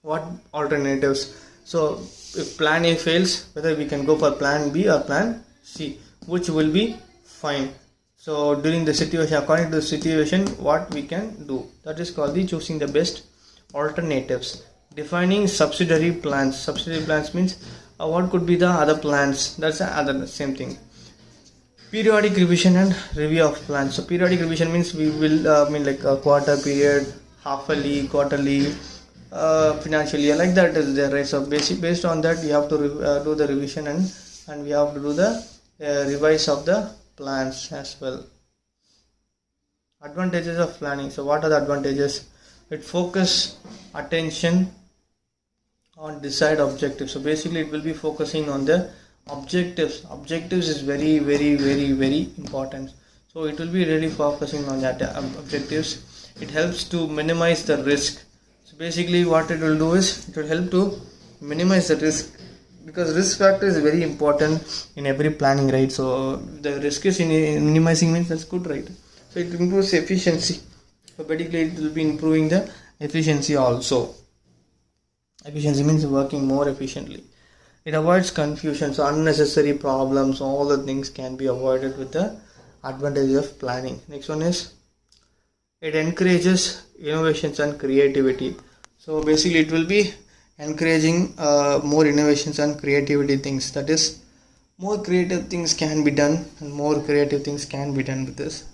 What alternatives? So if plan A fails, whether we can go for plan B or plan C, which will be fine. So during the situation, according to the situation, what we can do, that is called the choosing the best alternatives. Defining subsidiary plans. Subsidiary plans means what could be the other plans. That's the same thing. Periodic revision and review of plans. So periodic revision means we will like a quarter period, halfly, quarterly, financial year, like that is there, right? So based on that, we have to do the revision and we have to do the revise of the plans as well. Advantages of planning. So what are the advantages? It focus attention on desired objectives. So basically it will be focusing on the objectives. Objectives is very, very, very, very important. So it will be really focusing on that objectives. It helps to minimize the risk. So basically what it will do is it will help to minimize the risk, because risk factor is very important in every planning, right? So the risk is in minimizing means that's good, right? So it improves efficiency. So particularly it will be improving the efficiency also. Efficiency means working more efficiently. It avoids confusion, so unnecessary problems, all the things can be avoided with the advantage of planning. Next one is It encourages innovations and creativity. So basically it will be encouraging more innovations and creativity things. That is, more creative things can be done and more creative things can be done with this.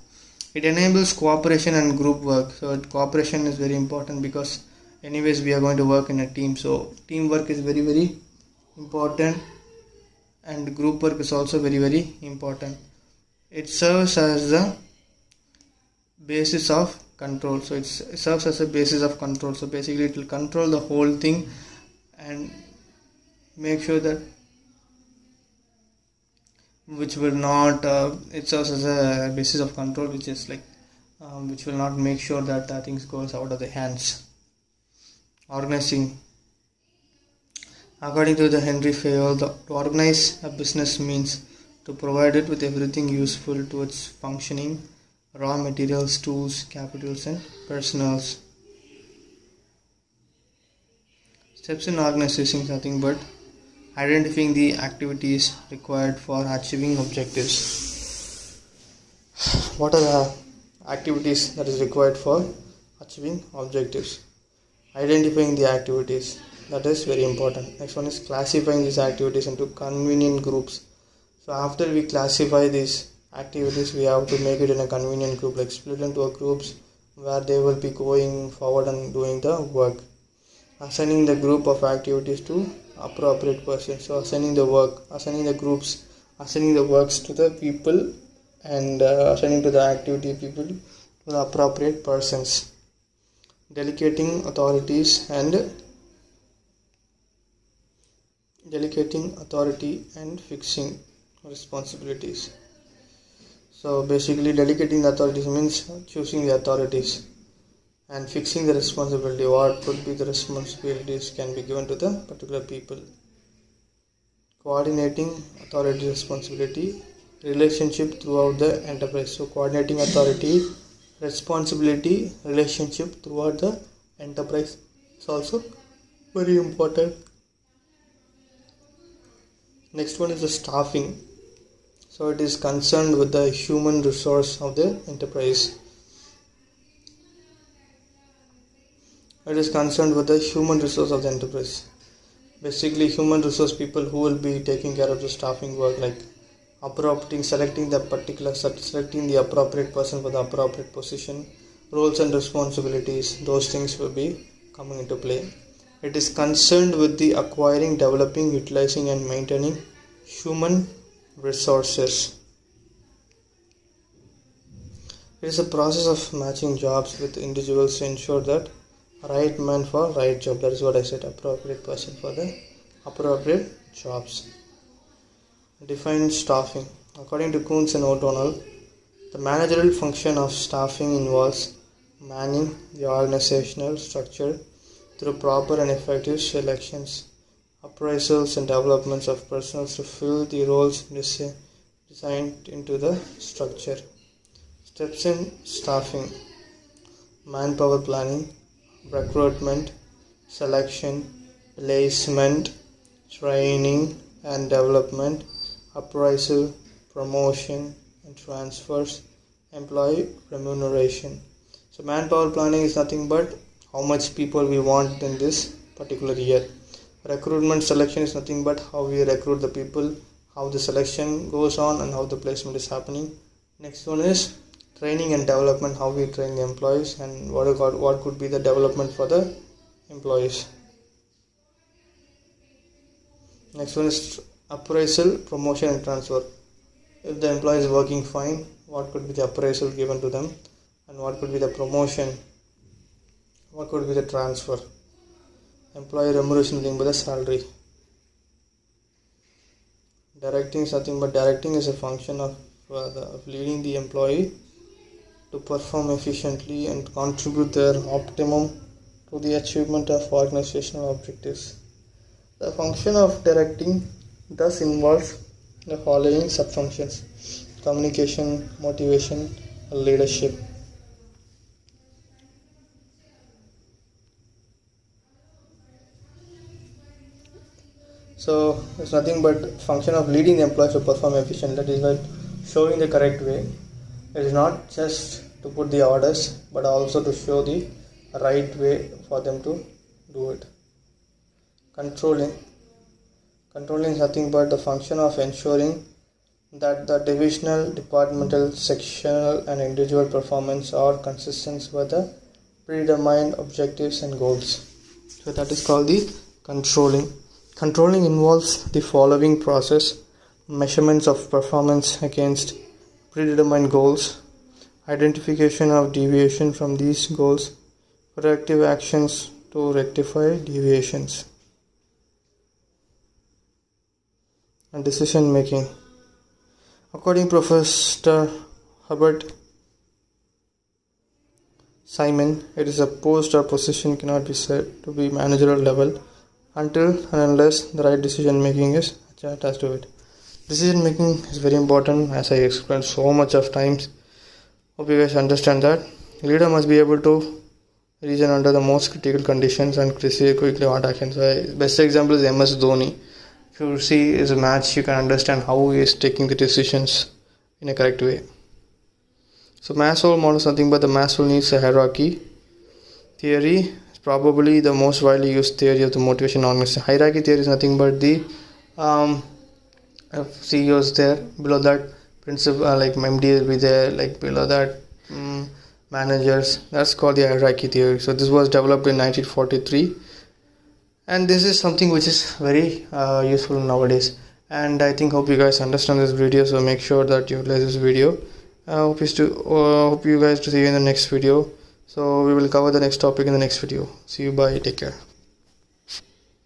It enables cooperation and group work. So cooperation is very important because anyways we are going to work in a team. So teamwork is very very important, and group work is also very very important. It serves as the basis of control. So it serves as a basis of control. So basically it will control the whole thing and make sure that which will not it serves as a basis of control, which is like which will not make sure that things goes out of the hands. Organizing. According to the Henry Fayol, to organize a business means to provide it with everything useful to its functioning: raw materials, tools, capitals, and personnels. Steps in organization is nothing but identifying the activities required for achieving objectives. What are the activities that is required for achieving objectives? Identifying the activities, that is very important. Next one is classifying these activities into convenient groups. So after we classify these activities, we have to make it in a convenient group, like split into a groups where they will be going forward and doing the work. Assigning the group of activities to appropriate persons. So assigning the groups, assigning the works to the people, and assigning to the activity people to the appropriate persons. Delegating authority and fixing responsibilities. So basically delegating the authorities means choosing the authorities, and fixing the responsibility. What would be the responsibilities can be given to the particular people. Coordinating authority, responsibility, relationship throughout the enterprise. So coordinating authority, responsibility, relationship throughout the enterprise is also very important. Next one is the staffing. So it is concerned with the human resource of the enterprise. It is concerned with the human resource of the enterprise. Basically, human resource people who will be taking care of the staffing work, like selecting the appropriate person for the appropriate position, roles and responsibilities. Those things will be coming into play. It is concerned with the acquiring, developing, utilizing, and maintaining human resources. It is a process of matching jobs with individuals to ensure that right man for right job. That is what I said, appropriate person for the appropriate jobs. Define staffing. According to Coons and O'Donnell, the managerial function of staffing involves manning the organizational structure through proper and effective selections, appraisals, and developments of personnel to fill the roles designed into the structure. Steps in staffing: manpower planning, recruitment, selection, placement, training and development, appraisal, promotion and transfers, employee remuneration. So manpower planning is nothing but how much people we want in this particular year. Recruitment selection is nothing but how we recruit the people, how the selection goes on, and how the placement is happening. Next one is training and development, how we train the employees and what could be the development for the employees. Next one is appraisal, promotion and transfer. If the employee is working fine, what could be the appraisal given to them, and what could be the promotion, what could be the transfer. Employee remuneration linked by the salary. Directing is nothing but directing is a function of leading the employee to perform efficiently and contribute their optimum to the achievement of organizational objectives. The function of directing thus involves the following subfunctions: communication, motivation, leadership. So it's nothing but function of leading the employees to perform efficiently. That is like showing the correct way. It is not just to put the orders, but also to show the right way for them to do it. Controlling is nothing but the function of ensuring that the divisional, departmental, sectional and individual performance are consistent with the predetermined objectives and goals. So that is called the controlling. Controlling involves the following process: measurements of performance against predetermined goals, identification of deviation from these goals, corrective actions to rectify deviations, and decision making. According to Professor Herbert Simon, it is a post or position cannot be said to be managerial level until and unless the right decision making is attached to it. Decision making is very important, as I explained so much of times. Hope you guys understand that. Leader must be able to reason under the most critical conditions and quickly what actions. So best example is MS Dhoni. If you see his match, you can understand how he is taking the decisions in a correct way. So Maslow model is nothing but the Maslow needs a hierarchy theory. Is probably the most widely used theory of the motivation organization. Hierarchy theory is nothing but the CEOs there. Below that, principal like MD will be there. Like below that, managers. That's called the hierarchy theory. So this was developed in 1943. And this is something which is very useful nowadays, and I hope you guys understand this video, so make sure that you utilize this video. Hope you guys to see you in the next video. So we will cover the next topic in the next video. See you, bye, take care.